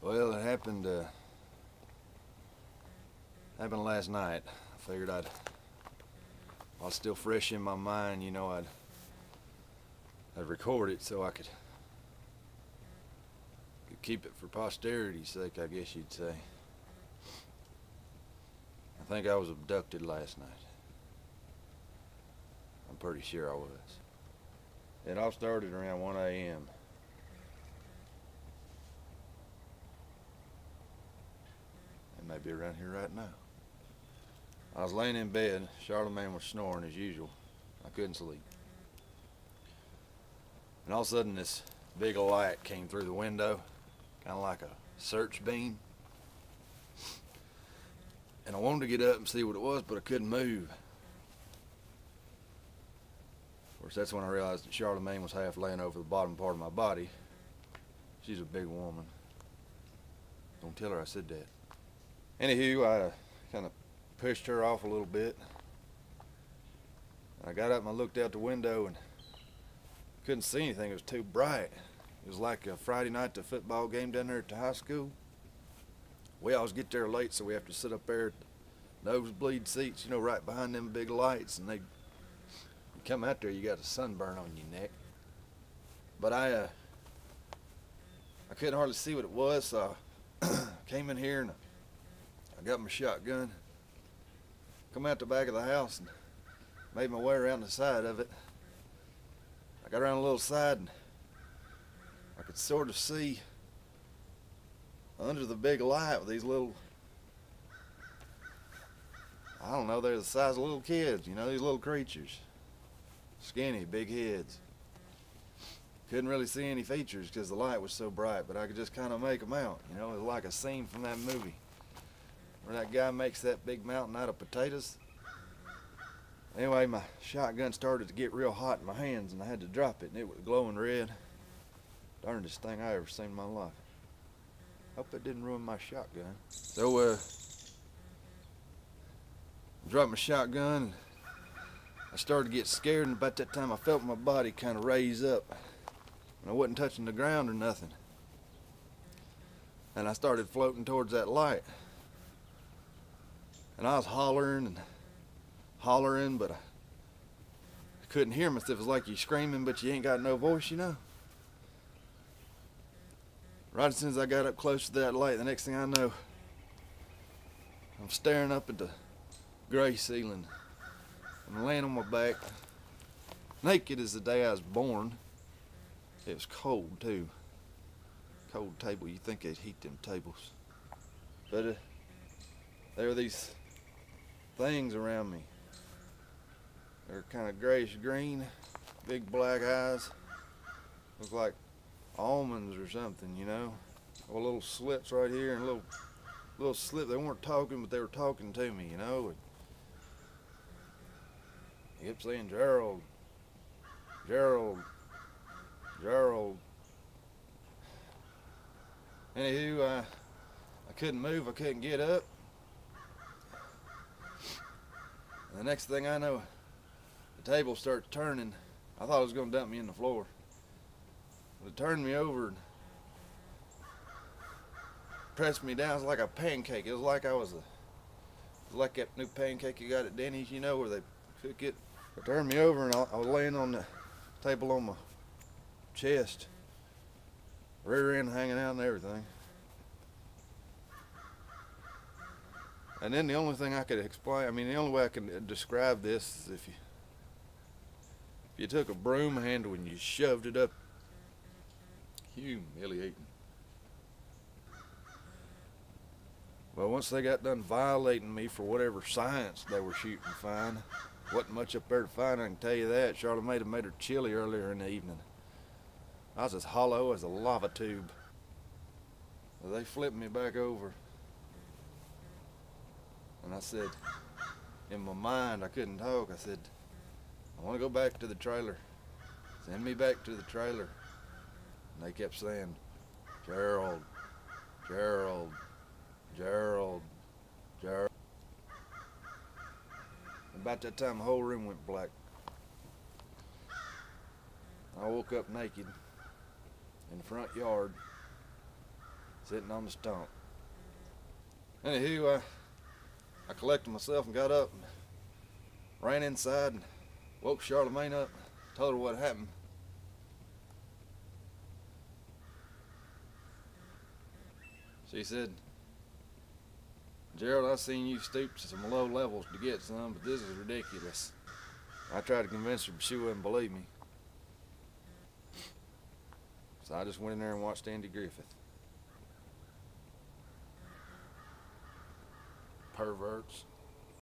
Well, it happened last night. I figured while it's still fresh in my mind, I'd record it so I could keep it for posterity's sake, I guess you'd say. I think I was abducted last night. I'm pretty sure I was. It all started around 1 a.m. It may be around here right now. I was laying in bed. Charlemagne was snoring as usual. I couldn't sleep. And all of a sudden this big light came through the window, kind of like a search beam. And I wanted to get up and see what it was, but I couldn't move. Of course, that's when I realized that Charlemagne was half laying over the bottom part of my body. She's a big woman. Don't tell her I said that. Anywho, I kind of pushed her off a little bit. I got up and I looked out the window and couldn't see anything. It was too bright. It was like a Friday night at the football game down there at the high school. We always get there late, so we have to sit up there at the nosebleed seats, right behind them big lights, and you come out there, you got a sunburn on your neck. But I couldn't hardly see what it was, so I came in here and I got my shotgun, come out the back of the house and made my way around the side of it. I got around a little side and I could sort of see under the big light with these little, I don't know, they're the size of little kids, these little creatures. Skinny, big heads. Couldn't really see any features because the light was so bright, but I could just kind of make them out. It was like a scene from that movie where that guy makes that big mountain out of potatoes. Anyway, my shotgun started to get real hot in my hands and I had to drop it, and it was glowing red. Darndest thing I ever seen in my life. Hope it didn't ruin my shotgun. So, dropped my shotgun and I started to get scared, and about that time I felt my body kind of raise up. And I wasn't touching the ground or nothing. And I started floating towards that light. And I was hollering and hollering, but I couldn't hear myself. It was like you screaming, but you ain't got no voice, Right as soon as I got up close to that light, the next thing I know, I'm staring up at the gray ceiling. I'm laying on my back, naked as the day I was born. It was cold too. Cold table, you think they'd heat them tables. But there were these things around me. They were kind of grayish green, big black eyes. Looked like almonds or something, Or little slits right here and little slip. They weren't talking, but they were talking to me, He kept saying, Gerald, Gerald, Gerald. Anywho, I couldn't move, I couldn't get up. And the next thing I know, the table started turning. I thought it was going to dump me in the floor. But it turned me over and pressed me down. It was like a pancake. It was like like that new pancake you got at Denny's, where they cook it. It turned me over and I was laying on the table on my chest, rear end hanging out and everything. And then the only thing I could explain, the only way I can describe this is if you took a broom handle and you shoved it up, humiliating. Well, once they got done violating me for whatever science they were shooting fine, wasn't much up there to find, I can tell you that. Charlotte had made her chili earlier in the evening. I was as hollow as a lava tube. Well, they flipped me back over. And I said, in my mind, I couldn't talk. I said, I want to go back to the trailer. Send me back to the trailer. And they kept saying, Gerald, Gerald, Gerald, Gerald. About that time, the whole room went black. I woke up naked in the front yard, sitting on the stump. Anywho, I collected myself and got up and ran inside and woke Charlemagne up, told her what happened. She said, "Gerald, I've seen you stoop to some low levels to get some, but this is ridiculous." I tried to convince her, but she wouldn't believe me. So I just went in there and watched Andy Griffith. Perverts.